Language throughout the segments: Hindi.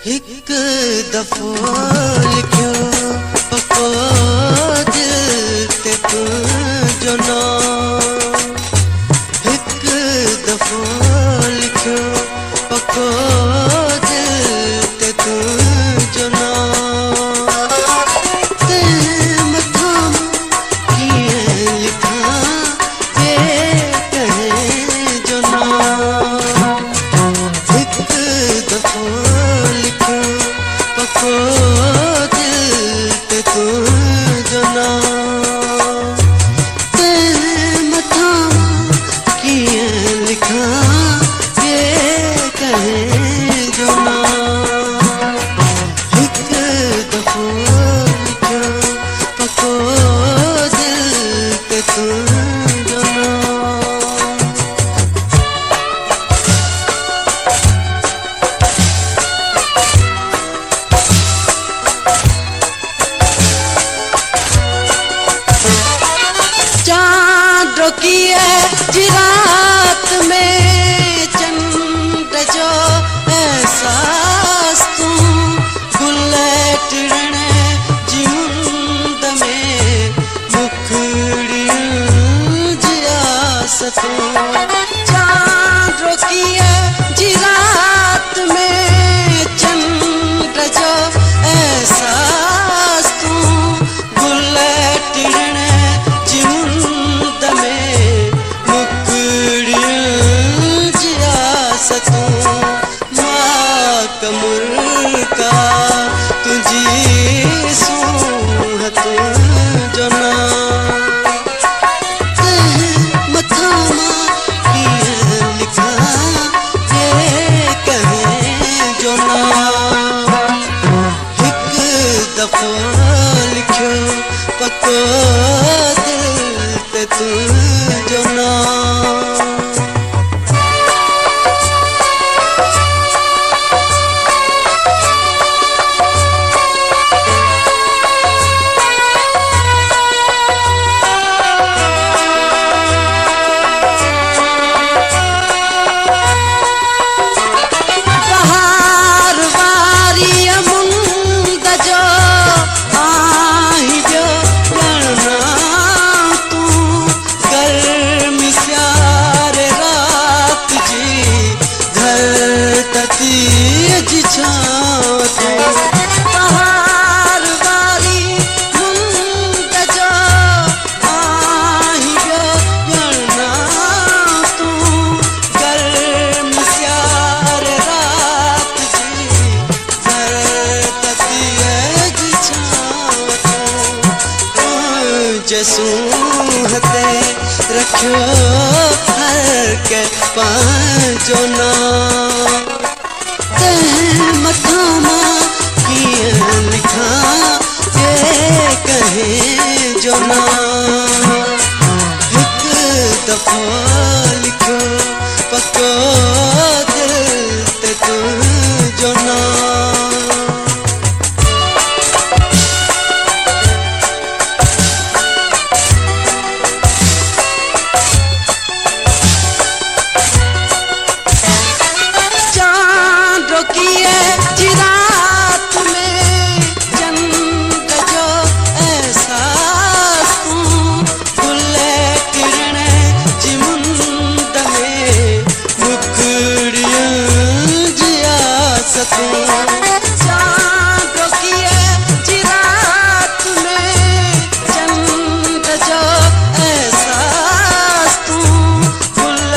हिक दफ़ो लिखियो पको दिल ते तुंहिंजो नाम। हिक दफ़ो लिखियो पको दिल ते तुंहिंजो नाम। ते मथां कीअं लिखां ॿिए कंहिंजो नाम। हिक दफ़ो पको दिल ते तुंहिंजो नाम। ते मथां कीअं लिखां ॿिए कंहिंजो नाम। हिक दफ़ो लिखियो पको दिल ते तुंहिंजो नाम। जी रात में चंड जो एहसास तूं गुल टिण जी मुंद में मुखड़ियूं जी आस तूं। चांद रोकिए जी रात में चंड जो एहसास तूं गुल टिण जी मुंद में कमर का तुझी सूह तुंहिंजो नाम। ते मथां कीअं लिखां ॿिए कंहिंजो नाम। हिक दफ़ो लिखियो पको दिल ते तुंहिंजो नाम। बहार वारी मुंद जो आई ॼणा तूं गर्म सियार रात जी धरतीअ जी छांव तूं। तुंहिंजे सूंह ते रखियो हर के पंहिंजो नाम। ते मथां कीअं लिखां ॿिए कंहिंजो नाम। हिक दफ़ो लिखियो पको दिल ते तुंहिंजो नाम। जी रात में चंद जो एहसास तूं गुल टिण जी मुंद में मुखड़ियूं जी आस तूं। चांद जी रात में चंद जो एहसास तूं गुल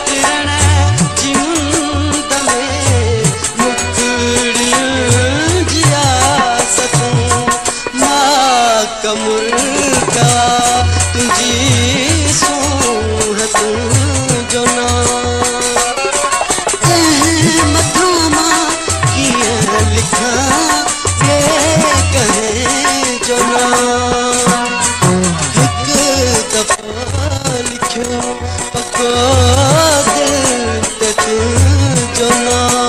टिण जी मुंद में कमर का तुझी सूह तुंहिंजो नाम। ते मथां कीअं लिखां ॿिए कंहिंजो नाम। हिक दफ़ो लिखियो पको दिल ते तुंहिंजो नाम।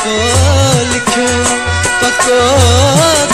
को लिखो पको